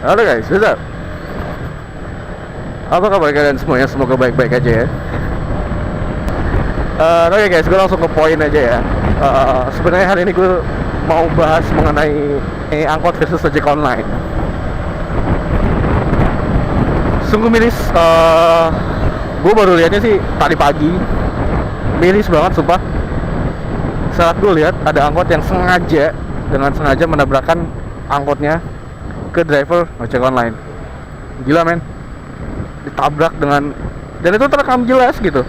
Halo guys, what's up? Apa kabar kalian semuanya? Semoga baik-baik aja ya. Oke guys, gue langsung ke poin aja ya. Sebenarnya hari ini gue mau bahas mengenai angkot versus ojek online. Sungguh miris. Gue baru lihatnya sih tadi pagi. Miris banget sumpah. Saat gue lihat ada angkot yang dengan sengaja menabrakkan angkotnya ke driver ojek online. Gila men, ditabrak dan itu terekam jelas gitu.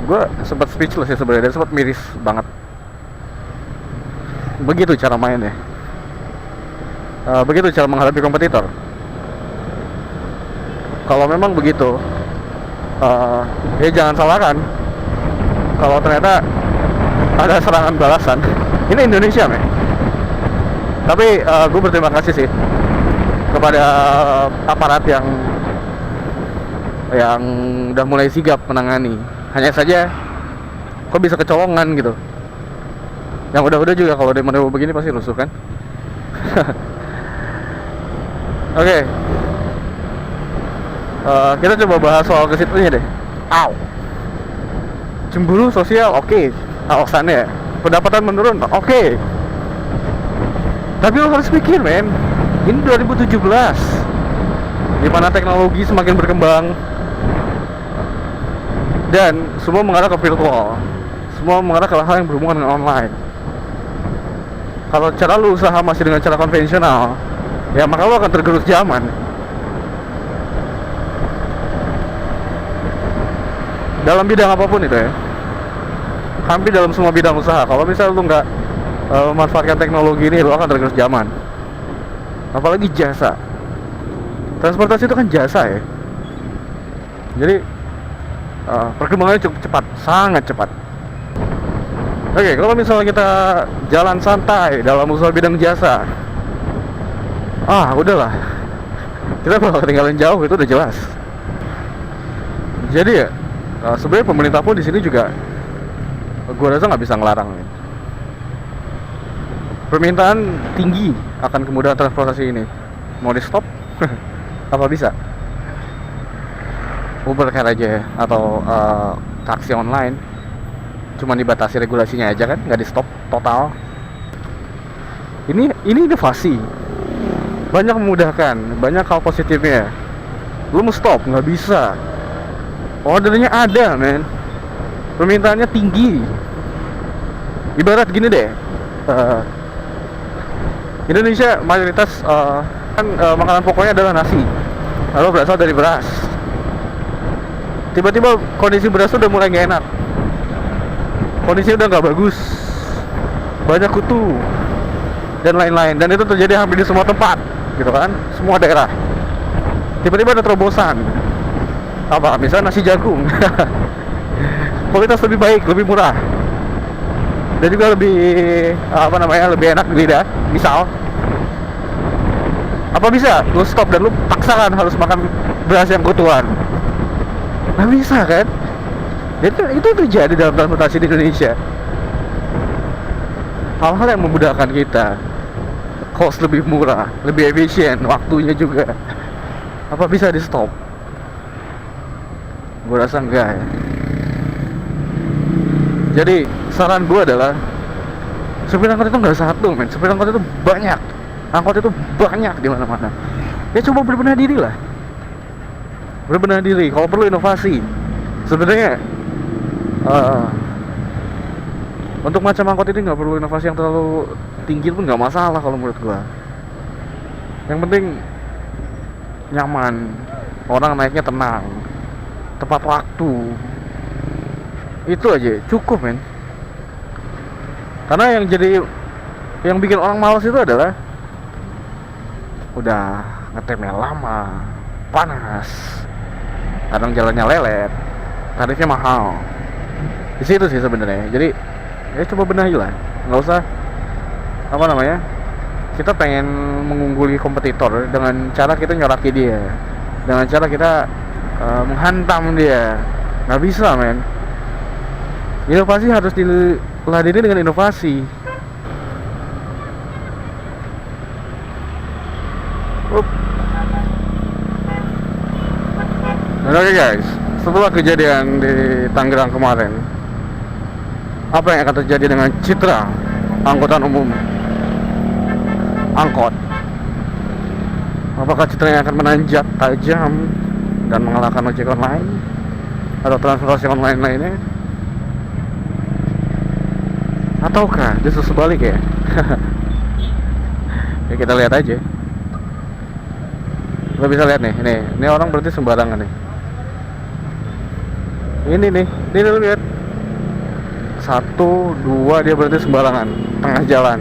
Gue sempat speechless ya sebenarnya, sempat miris banget. Begitu cara mainnya, begitu cara menghadapi kompetitor. Kalau memang begitu, ya jangan salahkan kalau ternyata ada serangan balasan. Ini Indonesia men. Tapi gue berterima kasih sih kepada aparat yang udah mulai sigap menangani. Hanya saja kok bisa kecolongan gitu. Yang udah-udah juga kalau demo-demo begini pasti rusuh kan. Oke. Kita coba bahas soal kesitunya deh. Cemburu sosial, oke. Alasannya pendapatan menurun, oke. Tapi lo harus pikir men, ini 2017 dimana teknologi semakin berkembang dan semua mengarah ke virtual, semua mengarah ke hal yang berhubungan dengan online. Kalau cara lu usaha masih dengan cara konvensional, ya maka lu akan tergerus zaman. Dalam bidang apapun itu ya, hampir dalam semua bidang usaha. Kalau misalnya lu nggak memanfaatkan teknologi ini, lu akan tergerus zaman. Apalagi jasa, transportasi itu kan jasa ya. Jadi perkembangannya cukup cepat, sangat cepat. Oke, kalau misalnya kita jalan santai dalam usaha bidang jasa, udahlah, kita bakal ketinggalan jauh, itu udah jelas. Jadi ya, sebenarnya pemerintah pun di sini juga, gue rasa nggak bisa ngelarang. Permintaan tinggi akan kemudahan transportasi ini. Mau di stop? Apa bisa? Uber Care aja ya, atau taksi online, cuma dibatasi regulasinya aja kan, nggak di stop total. Ini inovasi, banyak memudahkan, banyak hal positifnya. Lu mau stop nggak bisa, ordernya ada men, permintaannya tinggi. Ibarat gini deh, Indonesia mayoritas makanan pokoknya adalah nasi, lalu berasal dari beras. Tiba-tiba kondisi beras udah mulai gak enak, kondisi udah gak bagus, banyak kutu dan lain-lain, dan itu terjadi hampir di semua tempat gitu kan, semua daerah. Tiba-tiba ada terobosan, misalnya nasi jagung kualitas lebih baik, lebih murah, dan juga lebih lebih enak di lidah. Misal, apa bisa lu stop dan lu paksakan harus makan beras yang kutuan? Nggak bisa kan? Itu terjadi dalam transportasi di Indonesia. Hal-hal yang memudahkan kita, cost lebih murah, lebih efisien, waktunya juga. Apa bisa di stop? Gue rasa enggak ya. Jadi saran gue adalah, supir angkot itu nggak satu men, supir angkot itu banyak, angkot itu banyak di mana-mana. Ya coba berbenah diri lah, berbenah diri. Kalau perlu inovasi, sebenarnya untuk macam angkot ini nggak perlu inovasi yang terlalu tinggi pun nggak masalah kalau menurut gue. Yang penting nyaman, orang naiknya tenang, tepat waktu, itu aja cukup men. Karena yang bikin orang malas itu adalah udah ngetemnya lama, panas, kadang jalannya lelet, tarifnya mahal. Di situ sih sebenarnya. Jadi ya coba benahi lah, nggak usah kita pengen mengungguli kompetitor dengan cara kita nyoraki dia, dengan cara kita menghantam dia. Nggak bisa men. Inovasi harus diladeni dengan inovasi. Oke guys, setelah kejadian di Tangerang kemarin, apa yang akan terjadi dengan citra angkutan umum angkot? Apakah citranya akan menanjak tajam dan mengalahkan ojek online atau transportasi online lainnya? Ataukah justru sebalik ya? Ya kita lihat aja. Lo bisa lihat nih, ini orang berarti sembarangan nih. Ini lo lihat. 1, 2 dia berarti sembarangan, tengah jalan.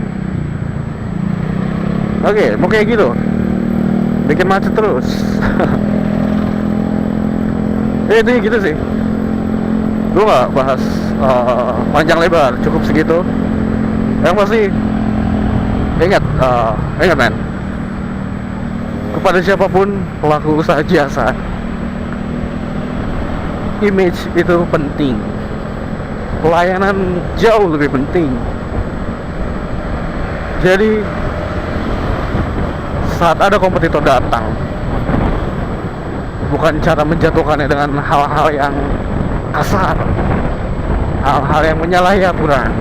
Oke, mau kayak gitu, bikin macet terus. Ini gitu sih. Gue nggak bahas panjang lebar, cukup segitu. Yang pasti ingat men, kepada siapapun pelaku usaha jasa, image itu penting, pelayanan jauh lebih penting. Jadi saat ada kompetitor datang, bukan cara menjatuhkannya dengan hal-hal yang kasar, hal-hal yang menyalahi aturan,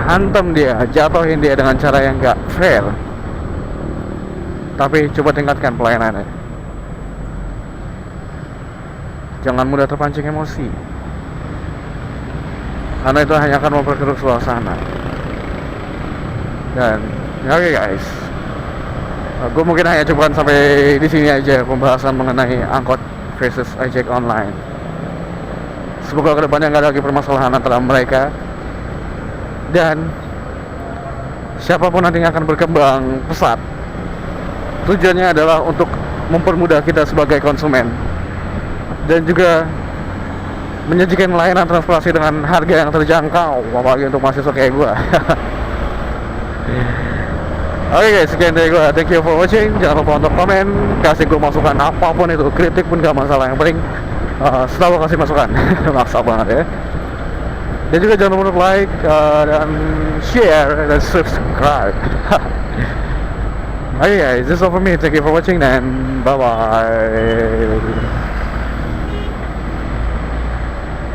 hantam dia, jatuhin dia dengan cara yang gak fair. Tapi coba tingkatkan pelayanannya. Jangan mudah terpancing emosi, karena itu hanya akan memperkeruh suasana. Dan oke guys, gue mungkin hanya cukupkan sampai di sini aja pembahasan mengenai angkot versus ojek online. Semoga kedepannya nggak ada lagi permasalahan antara mereka, dan siapapun nantinya akan berkembang pesat. Tujuannya adalah untuk mempermudah kita sebagai konsumen dan juga menyajikan layanan transportasi dengan harga yang terjangkau, apalagi untuk mahasiswa kayak gue. Oke guys, sekian dari gue. Thank you for watching. Jangan lupa untuk komen, kasih gue masukan apapun itu, kritik pun gak masalah. Yang penting selalu kasih masukan. Maksa banget ya. Dan juga jangan lupa untuk like dan share dan subscribe. Oke guys, this is all for me. Thank you for watching dan bye bye.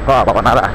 Wah, Bapak Nara.